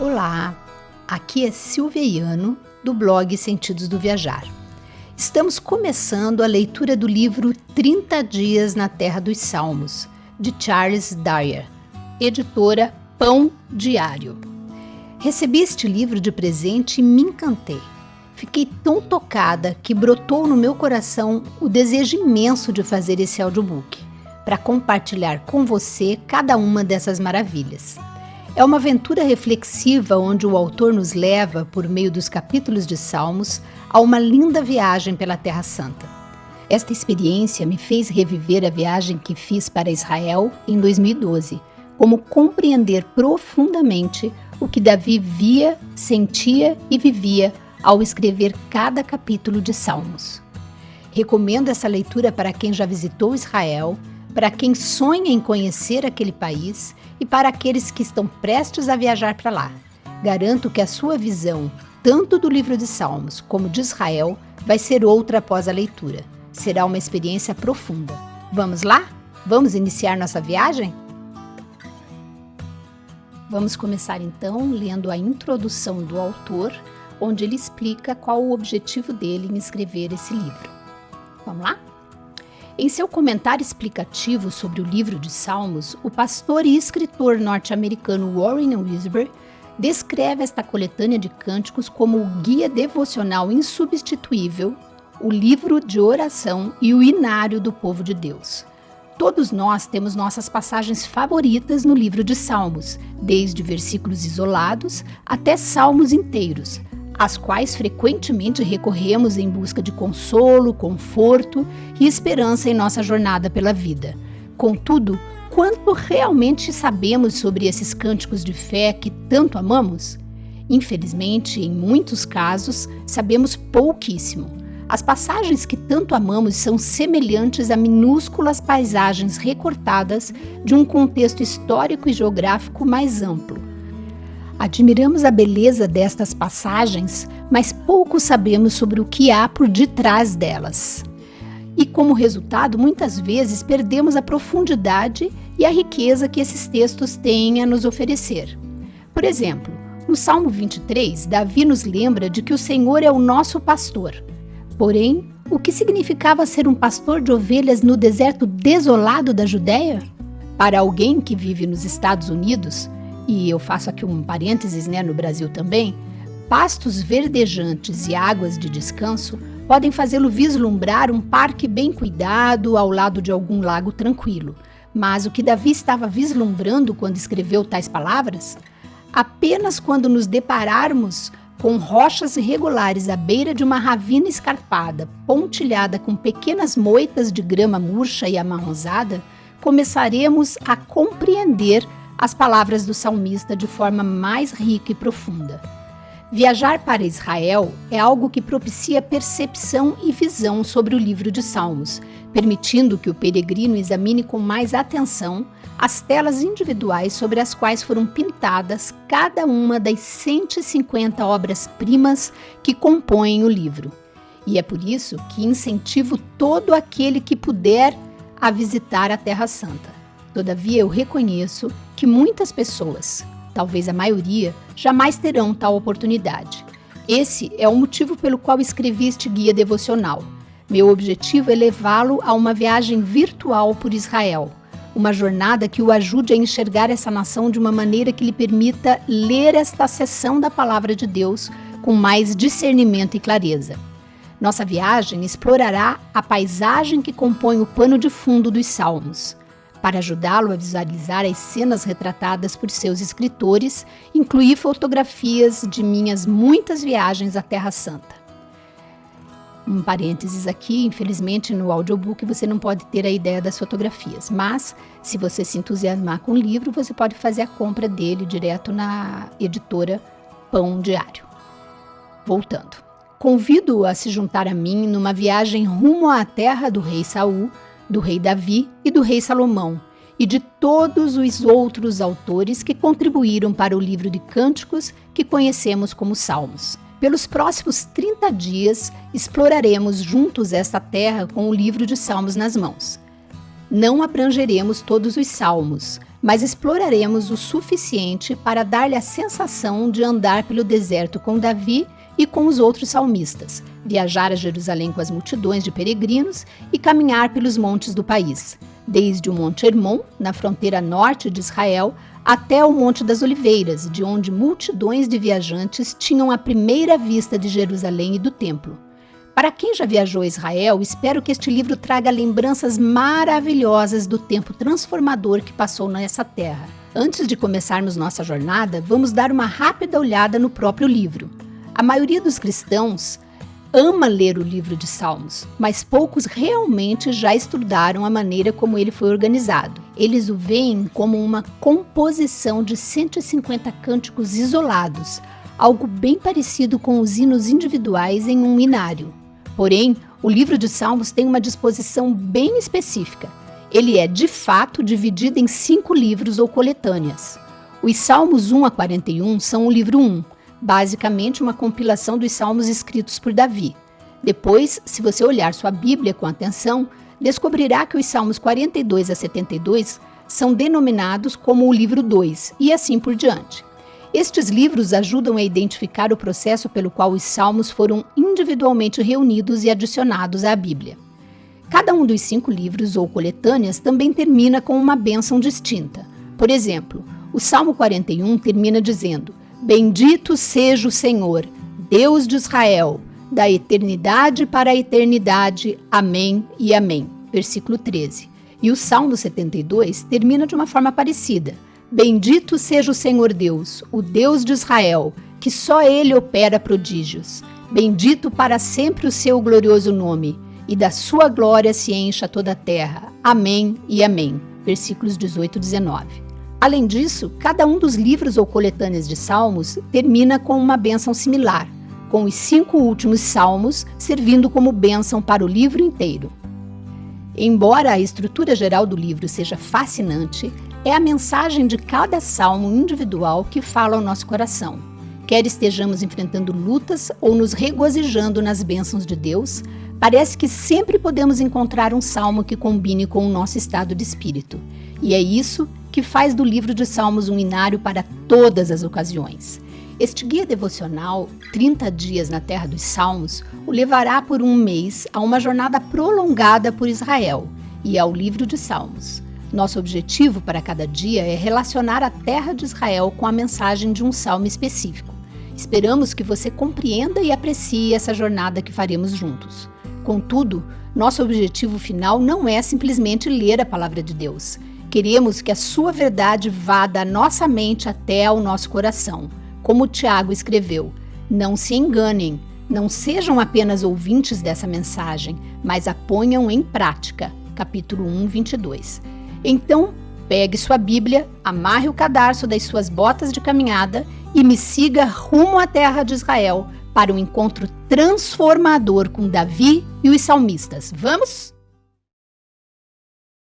Olá, aqui é Silvia Iano, do blog Sentidos do Viajar. Estamos começando a leitura do livro 30 Dias na Terra dos Salmos, de Charles Dyer, editora Pão Diário. Recebi este livro de presente e me encantei. Fiquei tão tocada que brotou no meu coração o desejo imenso de fazer esse audiobook, para compartilhar com você cada uma dessas maravilhas. É uma aventura reflexiva onde o autor nos leva, por meio dos capítulos de Salmos, a uma linda viagem pela Terra Santa. Esta experiência me fez reviver a viagem que fiz para Israel em 2012, como compreender profundamente o que Davi via, sentia e vivia ao escrever cada capítulo de Salmos. Recomendo essa leitura para quem já visitou Israel, para quem sonha em conhecer aquele país e para aqueles que estão prestes a viajar para lá. Garanto que a sua visão, tanto do livro de Salmos como de Israel, vai ser outra após a leitura. Será uma experiência profunda. Vamos lá? Vamos iniciar nossa viagem? Vamos começar então lendo a introdução do autor, onde ele explica qual o objetivo dele em escrever esse livro. Vamos lá? Em seu comentário explicativo sobre o livro de Salmos, o pastor e escritor norte-americano Warren Wiersbe descreve esta coletânea de cânticos como o guia devocional insubstituível, o livro de oração e o inário do povo de Deus. Todos nós temos nossas passagens favoritas no livro de Salmos, desde versículos isolados até salmos inteiros, às quais frequentemente recorremos em busca de consolo, conforto e esperança em nossa jornada pela vida. Contudo, quanto realmente sabemos sobre esses cânticos de fé que tanto amamos? Infelizmente, em muitos casos, sabemos pouquíssimo. As passagens que tanto amamos são semelhantes a minúsculas paisagens recortadas de um contexto histórico e geográfico mais amplo. Admiramos a beleza destas passagens, mas pouco sabemos sobre o que há por detrás delas. E como resultado, muitas vezes perdemos a profundidade e a riqueza que esses textos têm a nos oferecer. Por exemplo, no Salmo 23, Davi nos lembra de que o Senhor é o nosso pastor. Porém, o que significava ser um pastor de ovelhas no deserto desolado da Judéia? Para alguém que vive nos Estados Unidos, e eu faço aqui um parênteses, no Brasil também, pastos verdejantes e águas de descanso podem fazê-lo vislumbrar um parque bem cuidado ao lado de algum lago tranquilo. Mas o que Davi estava vislumbrando quando escreveu tais palavras? Apenas quando nos depararmos com rochas irregulares à beira de uma ravina escarpada, pontilhada com pequenas moitas de grama murcha e amarronzada, começaremos a compreender as palavras do salmista de forma mais rica e profunda. Viajar para Israel é algo que propicia percepção e visão sobre o livro de Salmos, permitindo que o peregrino examine com mais atenção as telas individuais sobre as quais foram pintadas cada uma das 150 obras-primas que compõem o livro. E é por isso que incentivo todo aquele que puder a visitar a Terra Santa. Todavia, eu reconheço que muitas pessoas, talvez a maioria, jamais terão tal oportunidade. Esse é o motivo pelo qual escrevi este guia devocional. Meu objetivo é levá-lo a uma viagem virtual por Israel, uma jornada que o ajude a enxergar essa nação de uma maneira que lhe permita ler esta seção da Palavra de Deus com mais discernimento e clareza. Nossa viagem explorará a paisagem que compõe o pano de fundo dos Salmos. Para ajudá-lo a visualizar as cenas retratadas por seus escritores, incluí fotografias de minhas muitas viagens à Terra Santa. Um parênteses aqui, infelizmente no audiobook você não pode ter a ideia das fotografias, mas se você se entusiasmar com o livro, você pode fazer a compra dele direto na editora Pão Diário. Voltando. Convido-o a se juntar a mim numa viagem rumo à terra do rei Saul, do rei Davi e do rei Salomão, e de todos os outros autores que contribuíram para o livro de cânticos que conhecemos como Salmos. Pelos próximos 30 dias, exploraremos juntos esta terra com o livro de Salmos nas mãos. Não abrangeremos todos os salmos, mas exploraremos o suficiente para dar-lhe a sensação de andar pelo deserto com Davi e com os outros salmistas, viajar a Jerusalém com as multidões de peregrinos e caminhar pelos montes do país, desde o Monte Hermon, na fronteira norte de Israel, até o Monte das Oliveiras, de onde multidões de viajantes tinham a primeira vista de Jerusalém e do templo. Para quem já viajou a Israel, espero que este livro traga lembranças maravilhosas do tempo transformador que passou nessa terra. Antes de começarmos nossa jornada, vamos dar uma rápida olhada no próprio livro. A maioria dos cristãos ama ler o livro de Salmos, mas poucos realmente já estudaram a maneira como ele foi organizado. Eles o veem como uma composição de 150 cânticos isolados, algo bem parecido com os hinos individuais em um hinário. Porém, o livro de Salmos tem uma disposição bem específica. Ele é, de fato, dividido em 5 livros ou coletâneas. Os Salmos 1 a 41 são o livro 1, basicamente uma compilação dos salmos escritos por Davi. Depois, se você olhar sua Bíblia com atenção, descobrirá que os Salmos 42 a 72 são denominados como o livro 2, e assim por diante. Estes livros ajudam a identificar o processo pelo qual os salmos foram individualmente reunidos e adicionados à Bíblia. Cada um dos 5 livros ou coletâneas também termina com uma bênção distinta. Por exemplo, o Salmo 41 termina dizendo: Bendito seja o Senhor, Deus de Israel, da eternidade para a eternidade. Amém e amém. Versículo 13. E o Salmo 72 termina de uma forma parecida. Bendito seja o Senhor Deus, o Deus de Israel, que só Ele opera prodígios. Bendito para sempre o seu glorioso nome, e da sua glória se encha toda a terra. Amém e amém. Versículos 18 e 19. Além disso, cada um dos livros ou coletâneas de salmos termina com uma bênção similar, com os 5 últimos salmos servindo como bênção para o livro inteiro. Embora a estrutura geral do livro seja fascinante, é a mensagem de cada salmo individual que fala ao nosso coração. Quer estejamos enfrentando lutas ou nos regozijando nas bênçãos de Deus, parece que sempre podemos encontrar um salmo que combine com o nosso estado de espírito. E é isso que faz do livro de Salmos um hinário para todas as ocasiões. Este guia devocional, 30 dias na Terra dos Salmos, o levará por um mês a uma jornada prolongada por Israel e ao livro de Salmos. Nosso objetivo para cada dia é relacionar a terra de Israel com a mensagem de um salmo específico. Esperamos que você compreenda e aprecie essa jornada que faremos juntos. Contudo, nosso objetivo final não é simplesmente ler a palavra de Deus. Queremos que a sua verdade vá da nossa mente até ao nosso coração. Como Tiago escreveu, não se enganem, não sejam apenas ouvintes dessa mensagem, mas a ponham em prática. Capítulo 1, 22. Então, pegue sua Bíblia, amarre o cadarço das suas botas de caminhada e me siga rumo à terra de Israel para um encontro transformador com Davi e os salmistas. Vamos?